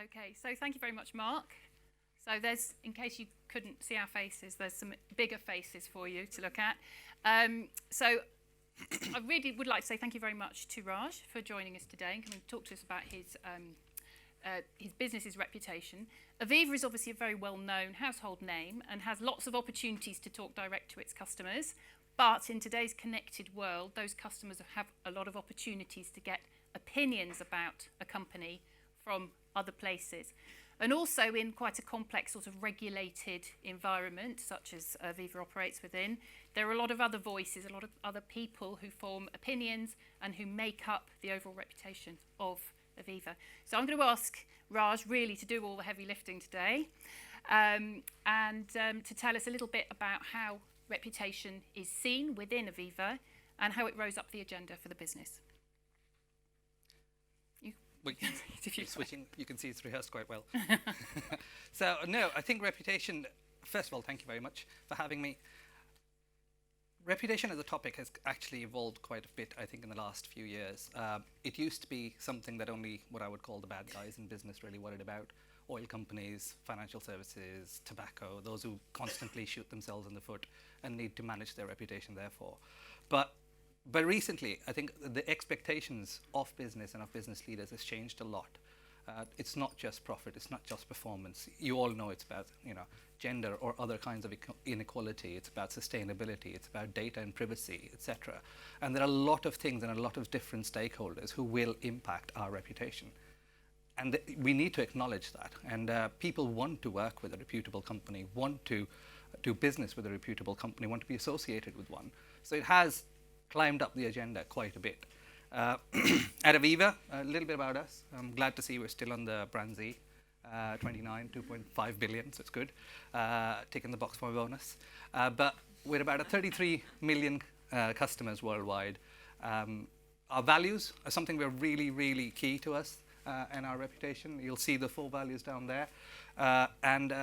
Okay, so thank you very much, Mark. So there's, in case you couldn't see our faces, there's some bigger faces for you to look at. So I really would like to say thank you very much to Raj for joining us today and coming to talk to us about his business's reputation. Aviva is obviously a very well-known household name and has lots of opportunities to talk direct to its customers. But in today's connected world, those customers have a lot of opportunities to get opinions about a company from other places. And also in quite a complex sort of regulated environment, such as Aviva operates within, there are a lot of other voices, a lot of other people who form opinions and who make up the overall reputation of Aviva. So I'm going to ask Raj really to do all the heavy lifting today and to tell us a little bit about how reputation is seen within Aviva and how it rose up the agenda for the business. Switching, you can see it's rehearsed quite well. So, no, I think reputation, first of all, thank you very much for having me. Reputation as a topic has actually evolved quite a bit, I think, in the last few years. It used to be something that only what I would call the bad guys in business really worried about. Oil companies, financial services, tobacco, those who constantly shoot themselves in the foot and need to manage their reputation therefore. But recently, I think the expectations of business and of business leaders has changed a lot. It's not just profit, it's not just performance. You all know it's about gender or other kinds of inequality. It's about sustainability. It's about data and privacy, etc. And there are a lot of things and a lot of different stakeholders who will impact our reputation. And we need to acknowledge that. And people want to work with a reputable company, want to do business with a reputable company, want to be associated with one. So it has climbed up the agenda quite a bit. At Aviva, a little bit about us. I'm glad to see we're still on the brand Z, 29, 2.5 billion, so it's good. Ticking the box for a bonus. But we're about 33 million customers worldwide. Our values are something we're really, really key to us and our reputation. You'll see the 4 values down there. And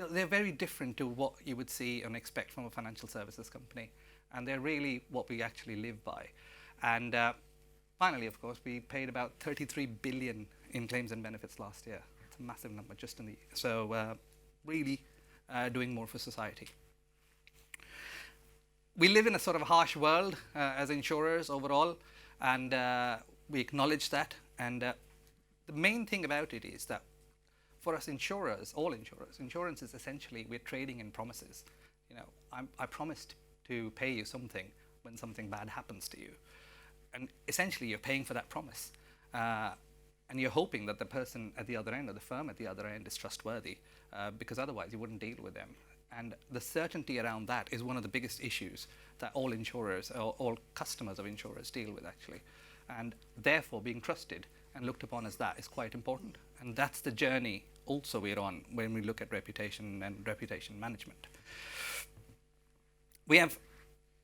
they're very different to what you would see and expect from a financial services company. And they're really what we actually live by. And finally, of course, we paid about 33 billion in claims and benefits last year. It's a massive number just in the year. So really doing more for society. We live in a sort of harsh world as insurers overall, and we acknowledge that. And the main thing about it is that for us insurers, all insurers, insurance is essentially we're trading in promises. I promised to pay you something when something bad happens to you. And essentially you're paying for that promise. And you're hoping that the person at the other end or the firm at the other end is trustworthy because otherwise you wouldn't deal with them. And the certainty around that is one of the biggest issues that all insurers or all customers of insurers deal with actually. And therefore being trusted and looked upon as that is quite important. And that's the journey also we're on when we look at reputation and reputation management.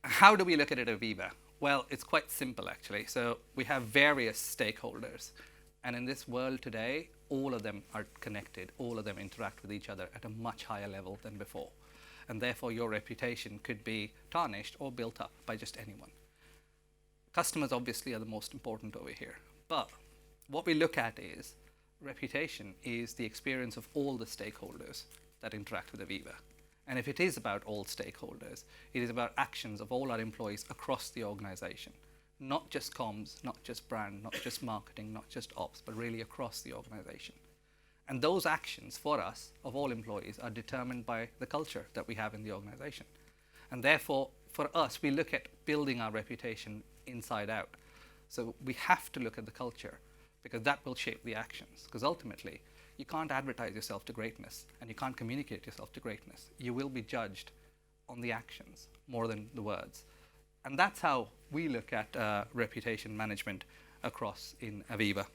How do we look at it at Aviva? Well, it's quite simple actually. So we have various stakeholders. And in this world today, all of them are connected. All of them interact with each other at a much higher level than before. And therefore your reputation could be tarnished or built up by just anyone. Customers obviously are the most important over here. But what we look at is reputation is the experience of all the stakeholders that interact with Aviva. And if it is about all stakeholders, it is about actions of all our employees across the organization. Not just comms, not just brand, not just marketing, not just ops, but really across the organization. And those actions for us, of all employees, are determined by the culture that we have in the organization. And therefore, for us, we look at building our reputation inside out. So we have to look at the culture because that will shape the actions. Because ultimately, you can't advertise yourself to greatness and you can't communicate yourself to greatness. You will be judged on the actions more than the words. And that's how we look at reputation management across in Aviva.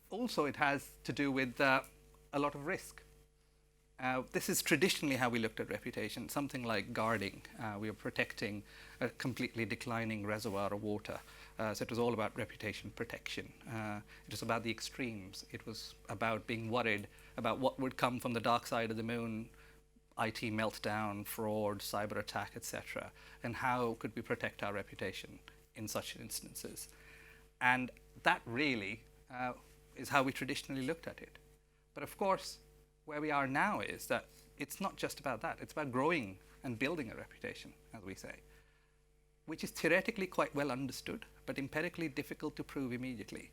Also, it has to do with a lot of risk. This is traditionally how we looked at reputation, something like guarding. We were protecting a completely declining reservoir of water. So it was all about reputation protection. It was about the extremes. It was about being worried about what would come from the dark side of the moon, IT meltdown, fraud, cyber attack, etc. And how could we protect our reputation in such instances? And that really is how we traditionally looked at it. But of course, where we are now is that it's not just about that. It's about growing and building a reputation, as we say, which is theoretically quite well understood, but empirically difficult to prove immediately.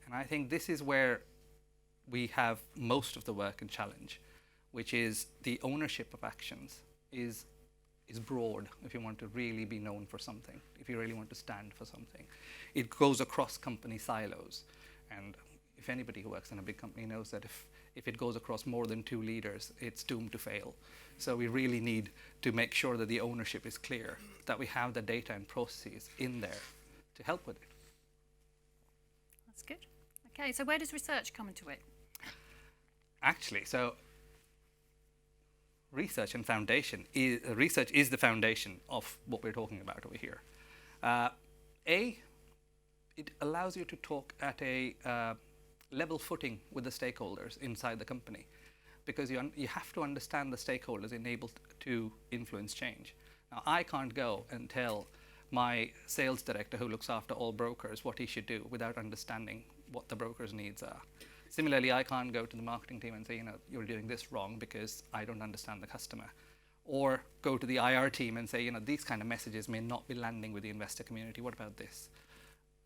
And I think this is where we have most of the work and challenge, which is the ownership of actions is broad if you want to really be known for something, if you really want to stand for something. It goes across company silos. And if anybody who works in a big company knows that if it goes across more than 2 leaders, it's doomed to fail. So we really need to make sure that the ownership is clear, that we have the data and processes in there to help with it. That's good. Okay, so where does research come into it? Actually, so research and foundation research is the foundation of what we're talking about over here. It allows you to talk at a level footing with the stakeholders inside the company, because you have to understand the stakeholders enabled to influence change. Now, I can't go and tell my sales director who looks after all brokers what he should do without understanding what the broker's needs are. Similarly, I can't go to the marketing team and say, you're doing this wrong because I don't understand the customer. Or go to the IR team and say, these kind of messages may not be landing with the investor community. What about this?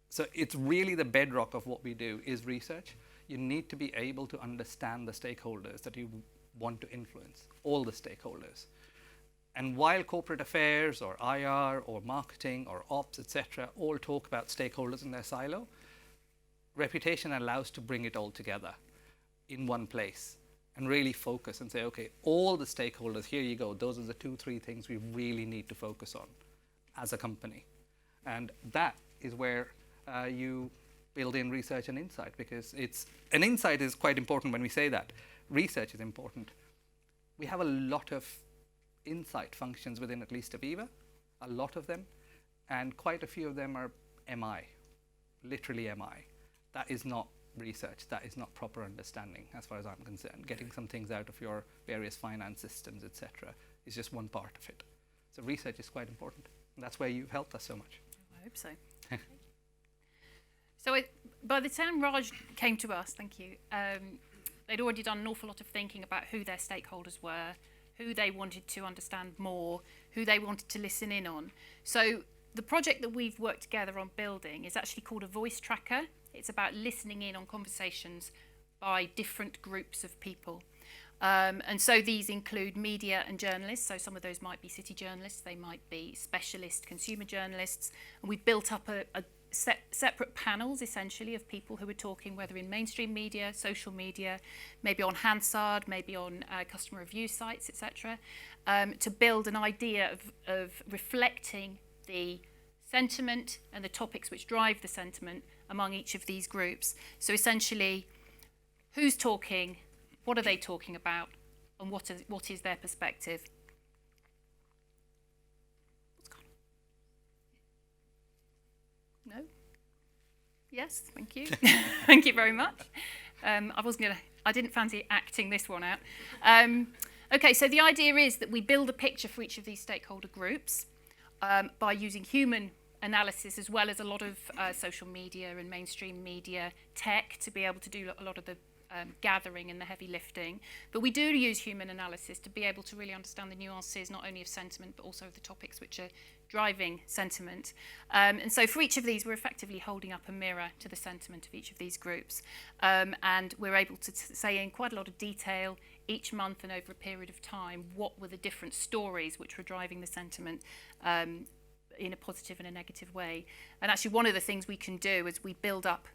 So it's really the bedrock of what we do is research. You need to be able to understand the stakeholders that you want to influence, all the stakeholders. And while corporate affairs or IR or marketing or ops, etc., all talk about stakeholders in their silo, reputation allows to bring it all together in one place and really focus and say, okay, all the stakeholders, here you go. Those are the 2-3 things we really need to focus on as a company. And that is where you build in research and insight, because an insight is quite important when we say that. Research is important. We have a lot of insight functions within at least Aviva, a lot of them, and quite a few of them are MI, literally MI. That is not research, that is not proper understanding as far as I'm concerned. Getting some things out of your various finance systems, etc., is just one part of it. So research is quite important, and that's where you've helped us so much. I hope so. So by the time Raj came to us, thank you, they'd already done an awful lot of thinking about who their stakeholders were, who they wanted to understand more, who they wanted to listen in on. So the project that we've worked together on building is actually called a voice tracker. It's about listening in on conversations by different groups of people. And so these include media and journalists. So some of those might be city journalists, they might be specialist consumer journalists. And we've built up a separate panels, essentially, of people who are talking, whether in mainstream media, social media, maybe on Hansard, maybe on customer review sites, etc., to build an idea of reflecting the sentiment and the topics which drive the sentiment among each of these groups. So essentially, who's talking, what are they talking about, and what is their perspective? No? Yes, thank you. Thank you very much. I didn't fancy acting this one out. Okay, so the idea is that we build a picture for each of these stakeholder groups by using human analysis as well as a lot of social media and mainstream media tech to be able to do a lot of the gathering and the heavy lifting. But we do use human analysis to be able to really understand the nuances, not only of sentiment, but also of the topics which are driving sentiment. And so for each of these, we're effectively holding up a mirror to the sentiment of each of these groups. And we're able to say in quite a lot of detail each month and over a period of time, what were the different stories which were driving the sentiment in a positive and a negative way. And actually one of the things we can do as we build up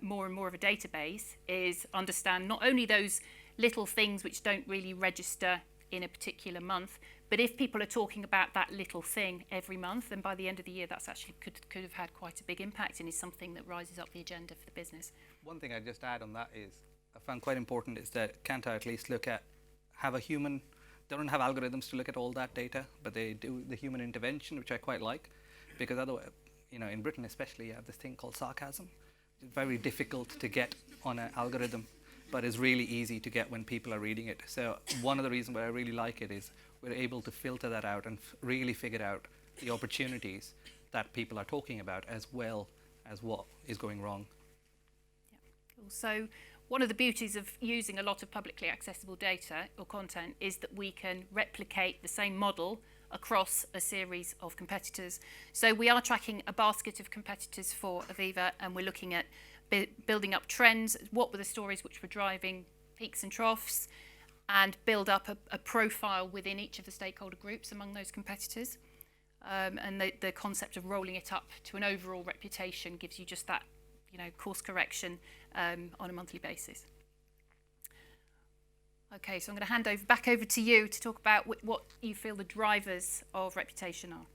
more and more of a database is understand not only those little things which don't really register in a particular month, but if people are talking about that little thing every month, then by the end of the year that's actually could have had quite a big impact and is something that rises up the agenda for the business. One thing I'd just add on that is I found quite important is that Kantar at least have a human, they don't have algorithms to look at all that data, but they do the human intervention, which I quite like, because otherwise, in Britain especially, you have this thing called sarcasm. It's very difficult to get on an algorithm, but it's really easy to get when people are reading it. So one of the reasons why I really like it is we're able to filter that out and really figure out the opportunities that people are talking about as well as what is going wrong. Yeah, So one of the beauties of using a lot of publicly accessible data or content is that we can replicate the same model across a series of competitors. So we are tracking a basket of competitors for Aviva, and we're looking at building up trends. What were the stories which were driving peaks and troughs, and build up a profile within each of the stakeholder groups among those competitors. And the concept of rolling it up to an overall reputation gives you just that, course correction on a monthly basis. Okay, so I'm going to hand back over to you to talk about what you feel the drivers of reputation are.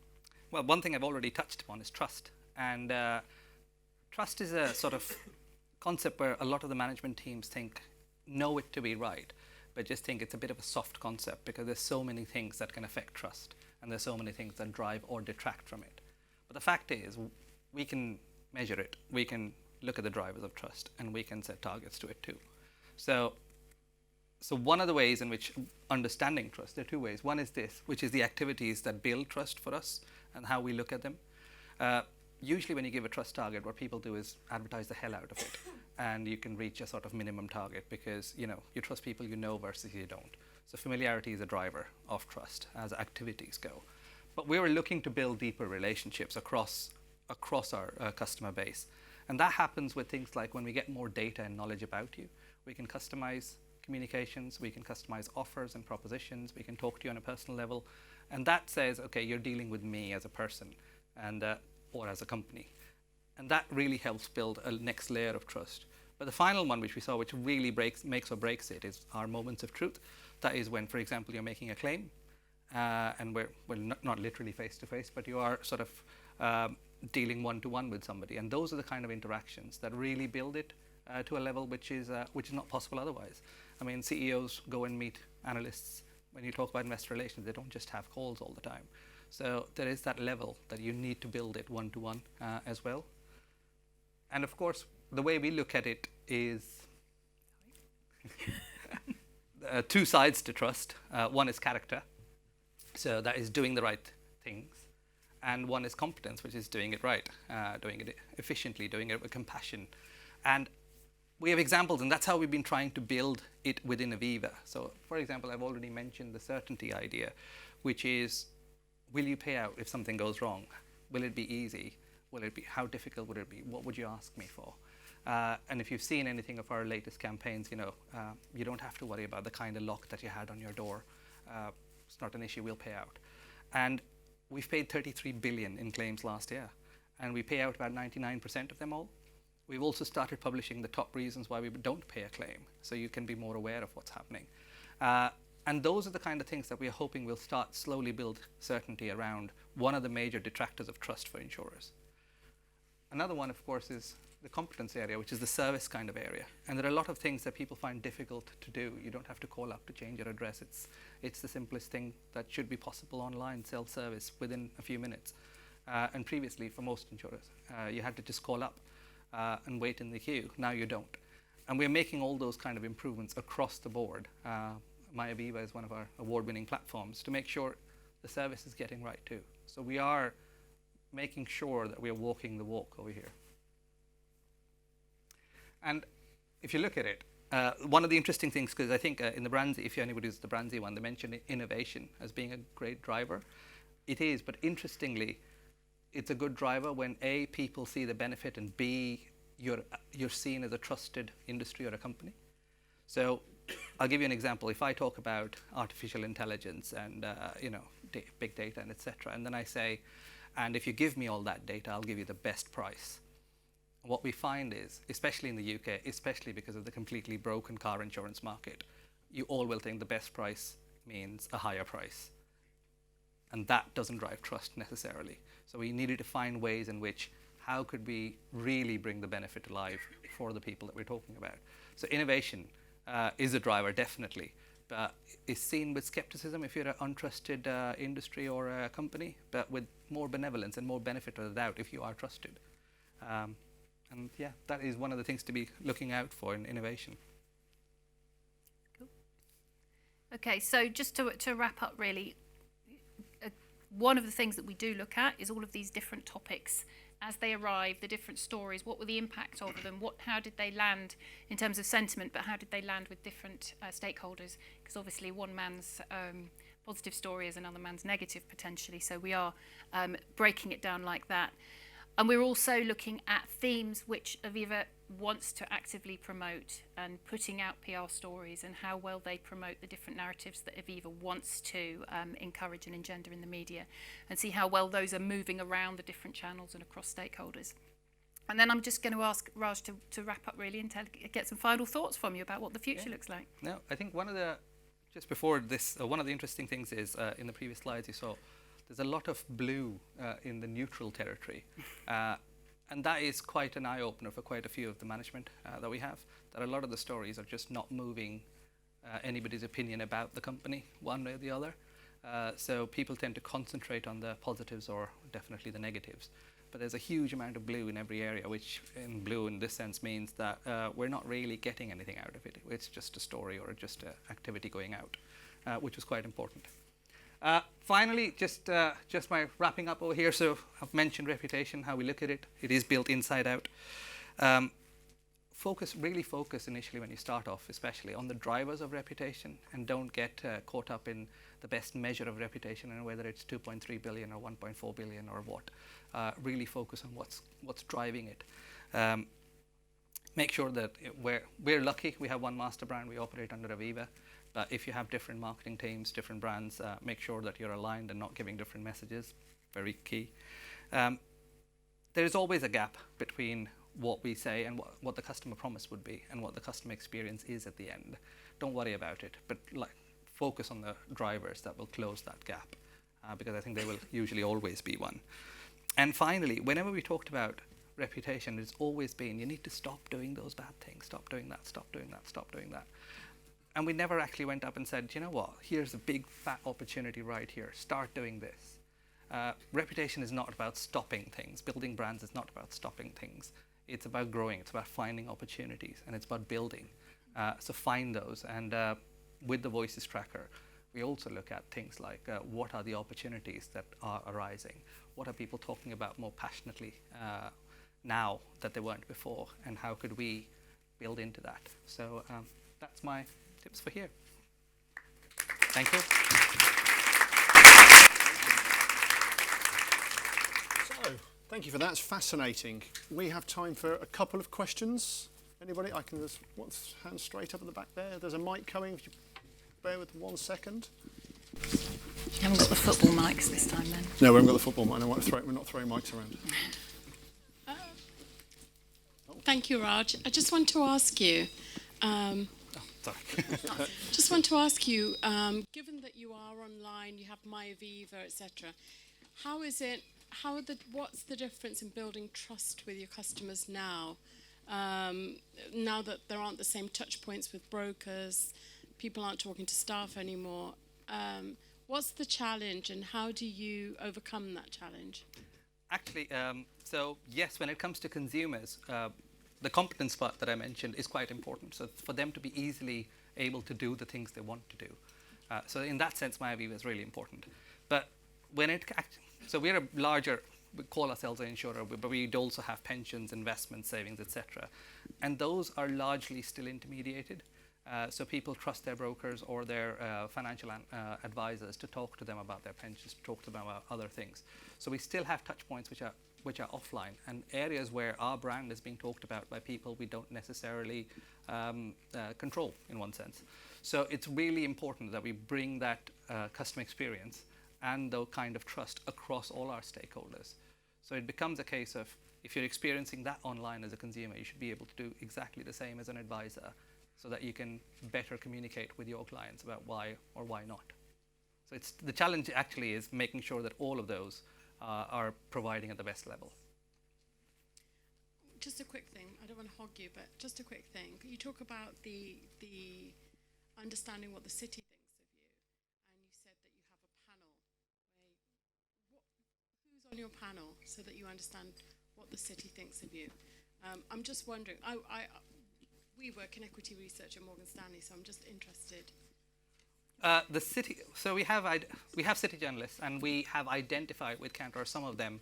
Well, one thing I've already touched upon is trust. And trust is a sort of concept where a lot of the management teams know it to be right, but just think it's a bit of a soft concept because there's so many things that can affect trust, and there's so many things that drive or detract from it. But the fact is, we can measure it, we can look at the drivers of trust, and we can set targets to it too. So one of the ways in which understanding trust, there are two ways. One is this, which is the activities that build trust for us and how we look at them. Usually when you give a trust target, what people do is advertise the hell out of it. And you can reach a sort of minimum target because, you trust people you know versus you don't. So familiarity is a driver of trust as activities go. But we were looking to build deeper relationships across our customer base. And that happens with things like when we get more data and knowledge about you, we can customize communications, we can customize offers and propositions, we can talk to you on a personal level. And that says, okay, you're dealing with me as a person and or as a company. And that really helps build a next layer of trust. But the final one, which we saw, which really makes or breaks it, is our moments of truth. That is when, for example, you're making a claim, and we're not literally face-to-face, but you are sort of dealing one-to-one with somebody. And those are the kind of interactions that really build it to a level which is not possible otherwise. I mean, CEOs go and meet analysts. When you talk about investor relations, they don't just have calls all the time. So there is that level that you need to build it one-to-one as well. And of course, the way we look at it is two sides to trust. One is character, so that is doing the right things. And one is competence, which is doing it right, doing it efficiently, doing it with compassion. And we have examples, and that's how we've been trying to build it within Aviva. So, for example, I've already mentioned the certainty idea, which is, will you pay out if something goes wrong? Will it be easy? How difficult would it be? What would you ask me for? And if you've seen anything of our latest campaigns, you don't have to worry about the kind of lock that you had on your door. It's not an issue, we'll pay out. And we've paid 33 billion in claims last year, and we pay out about 99% of them all. We've also started publishing the top reasons why we don't pay a claim, so you can be more aware of what's happening. And those are the kind of things that we're hoping will start slowly build certainty around one of the major detractors of trust for insurers. Another one, of course, is the competence area, which is the service kind of area. And there are a lot of things that people find difficult to do. You don't have to call up to change your address. It's the simplest thing that should be possible online, self-service, within a few minutes. And previously, for most insurers, you had to just call up and wait in the queue. Now you don't. And we're making all those kind of improvements across the board. My Aviva is one of our award-winning platforms to make sure the service is getting right too. So we are making sure that we're walking the walk over here. And if you look at it, one of the interesting things, because I think in the Brandsey, if anybody uses the Brandsey one, they mentioned innovation as being a great driver. It is, but interestingly, it's a good driver when A, people see the benefit, and B, you're seen as a trusted industry or a company. So I'll give you an example. If I talk about artificial intelligence and big data and etc., and then I say, and if you give me all that data, I'll give you the best price. What we find is, especially in the UK, especially because of the completely broken car insurance market, you all will think the best price means a higher price. And that doesn't drive trust necessarily. So we needed to find ways in which, how could we really bring the benefit to life for the people that we're talking about? So innovation is a driver, definitely, but is seen with skepticism if you're an untrusted industry or a company, but with more benevolence and more benefit of the doubt if you are trusted. And yeah, that is one of the things to be looking out for in innovation. Cool. Okay, so just to wrap up really, one of the things that we do look at is all of these different topics as they arrived, the different stories, what were the impact of them, how did they land in terms of sentiment, but how did they land with different stakeholders? Because obviously one man's positive story is another man's negative potentially, so we are breaking it down like that. And we're also looking at themes which Aviva wants to actively promote and putting out PR stories and how well they promote the different narratives that Aviva wants to encourage and engender in the media, and see how well those are moving around the different channels and across stakeholders. And then I'm just going to ask Raj to wrap up really and get some final thoughts from you about what the future looks like. No, I think just before this, one of the interesting things is in the previous slides you saw, there's a lot of blue in the neutral territory. And that is quite an eye-opener for quite a few of the management that we have, that a lot of the stories are just not moving anybody's opinion about the company one way or the other. So people tend to concentrate on the positives or definitely the negatives. But there's a huge amount of blue in every area, which in blue in this sense means that we're not really getting anything out of it. It's just a story or just an activity going out, which is quite important. Finally, just my wrapping up over here. So I've mentioned reputation, how we look at it. It is built inside out. Really focus initially when you start off, especially on the drivers of reputation, and don't get caught up in the best measure of reputation and whether it's 2.3 billion or 1.4 billion or what. Really focus on what's driving it. Make sure that we're lucky. We have one master brand. We operate under Aviva. But if you have different marketing teams, different brands, make sure that you're aligned and not giving different messages. Very key. There is always a gap between what we say and what the customer promise would be and what the customer experience is at the end. Don't worry about it, but focus on the drivers that will close that gap, because I think there will usually always be one. And finally, whenever we talked about reputation, it's always been, you need to stop doing those bad things, stop doing that, stop doing that, stop doing that. And we never actually went up and said, you know what, here's a big fat opportunity right here, start doing this. Reputation is not about stopping things. Building brands is not about stopping things. It's about growing, it's about finding opportunities, and it's about building. So find those, and with the Voices Tracker, we also look at things like what are the opportunities that are arising? What are people talking about more passionately now that they weren't before, and how could we build into that? So that's my tips for here. Thank you. So, thank you for that. It's fascinating. We have time for a couple of questions. Anybody? There's one hand straight up at the back there. There's a mic coming. If you bear with 1 second. You haven't got the football mics this time then? No, we haven't got the football mic. We're not throwing mics around. Thank you, Raj. I just want to ask you, Sorry. given that you are online, you have MyAviva, etc., what's the difference in building trust with your customers now? Now that there aren't the same touch points with brokers, people aren't talking to staff anymore. What's the challenge, and how do you overcome that challenge? Actually, so yes, when it comes to consumers, the competence part that I mentioned is quite important. So for them to be easily able to do the things they want to do. So in that sense, MyAviva is really important. But so we're a larger, we call ourselves an insurer, but we also have pensions, investments, savings, etc. And those are largely still intermediated. So people trust their brokers or their financial advisors to talk to them about their pensions, to talk to them about other things. So we still have touch points which are offline, and areas where our brand is being talked about by people we don't necessarily control in one sense. So it's really important that we bring that customer experience and the kind of trust across all our stakeholders. So it becomes a case of, if you're experiencing that online as a consumer, you should be able to do exactly the same as an advisor, so that you can better communicate with your clients about why or why not. So the challenge actually is making sure that all of those are providing at the best level. Just a quick thing. I don't want to hog you, but just a quick thing. You talk about the understanding what the city thinks of you, and you said that you have a panel. Who's on your panel, so that you understand what the city thinks of you? I'm just wondering. We work in equity research at Morgan Stanley, so I'm just interested. The city. So we have city journalists, and we have identified with Kantar some of them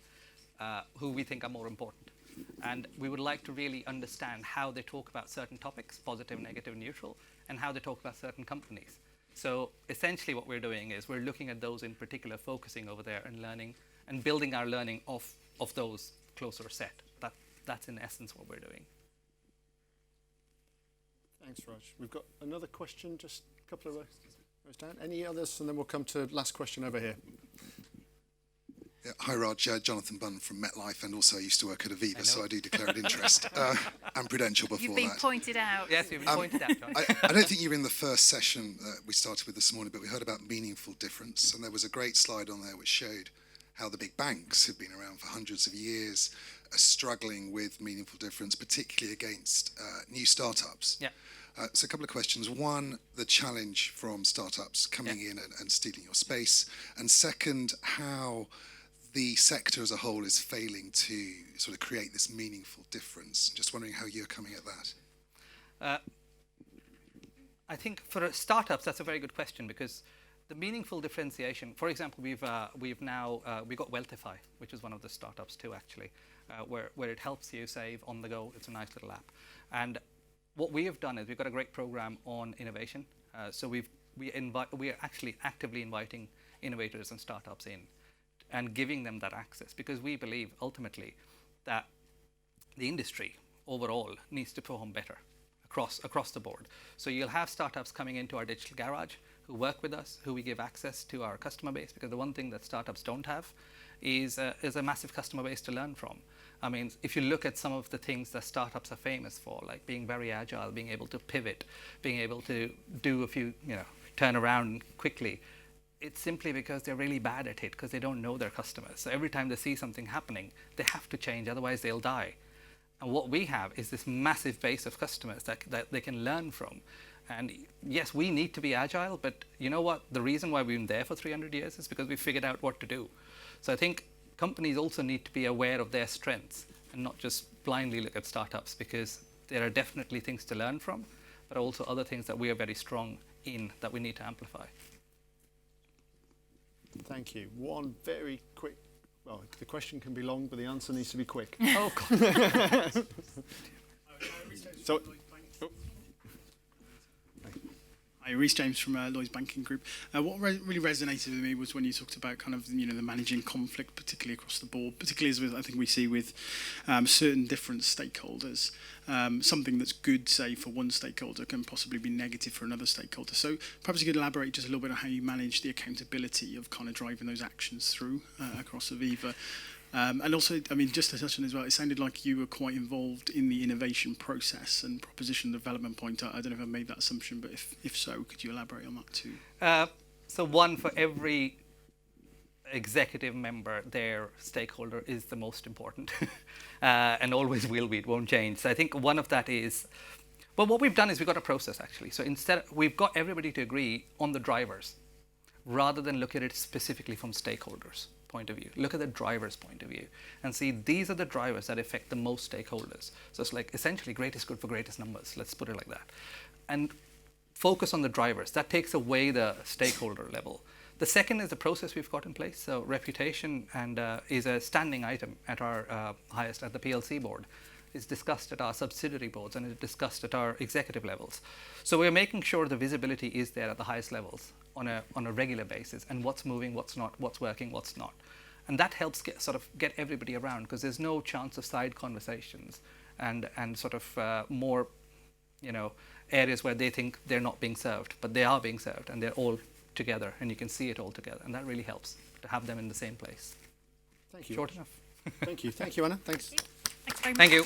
who we think are more important. And we would like to really understand how they talk about certain topics, positive, negative, neutral, and how they talk about certain companies. So essentially what we're doing is we're looking at those in particular, focusing over there and learning and building our learning of those closer set. That's in essence what we're doing. Thanks, Raj. We've got another question, just a couple of rows down. Any others? And then we'll come to last question over here. Yeah, hi, Raj. Jonathan Bunn from MetLife, and also I used to work at Aviva, so I do declare an interest. And Prudential before You've been that. pointed out. Yes, you've been pointed out, John. I don't think you were in the first session that we started with this morning, but we heard about meaningful difference, and there was a great slide on there which showed how the big banks who've been around for hundreds of years are struggling with meaningful difference, particularly against new startups. Yeah. So a couple of questions. One, the challenge from startups coming in and stealing your space. And second, how the sector as a whole is failing to sort of create this meaningful difference. Just wondering how you're coming at that. I think for startups, that's a very good question, because the meaningful differentiation, for example, we got Wealthify, which is one of the startups too, actually, where it helps you save on the go. It's a nice little app. And what we have done is we've got a great program on innovation. So we are actually actively inviting innovators and startups in and giving them that access, because we believe ultimately that the industry overall needs to perform better across the board. So you'll have startups coming into our digital garage who work with us, who we give access to our customer base, because the one thing that startups don't have is a massive customer base to learn from. I mean, if you look at some of the things that startups are famous for, like being very agile, being able to pivot, being able to do a few, turn around quickly, it's simply because they're really bad at it, because they don't know their customers. So every time they see something happening, they have to change, otherwise they'll die. And what we have is this massive base of customers that they can learn from. And yes, we need to be agile, but you know what? The reason why we've been there for 300 years is because we figured out what to do. So I think companies also need to be aware of their strengths and not just blindly look at startups, because there are definitely things to learn from, but also other things that we are very strong in that we need to amplify. Thank you. One very quick, well, the question can be long, but the answer needs to be quick. Oh, God. So, Hi, Rhys James from Lloyds Banking Group. What really resonated with me was when you talked about kind of, the managing conflict, particularly across the board, particularly as I think we see with certain different stakeholders. Something that's good, say, for one stakeholder can possibly be negative for another stakeholder. So perhaps you could elaborate just a little bit on how you manage the accountability of kind of driving those actions through across Aviva. And also, I mean, just to touch on as well, it sounded like you were quite involved in the innovation process and proposition development point. I don't know if I made that assumption, but if so, could you elaborate on that too? So one, for every executive member, their stakeholder is the most important and always will be, it won't change. So I think one of that is, well, what we've done is we've got a process actually. So instead, we've got everybody to agree on the drivers rather than look at it specifically from stakeholders' point of view. Look at the driver's point of view and see these are the drivers that affect the most stakeholders. So it's like essentially greatest good for greatest numbers, let's put it like that. And focus on the drivers. That takes away the stakeholder level. The second is the process we've got in place. So reputation and is a standing item at our highest, at the PLC board. It's discussed at our subsidiary boards and it's discussed at our executive levels. So we're making sure the visibility is there at the highest levels on a regular basis, and what's moving, what's not, what's working, what's not. And that helps get everybody around, because there's no chance of side conversations and sort of more, areas where they think they're not being served, but they are being served and they're all together and you can see it all together. And that really helps to have them in the same place. thank you. Short enough. Thank you. Thank you, Anna. Thanks. Thanks very much. Thank you.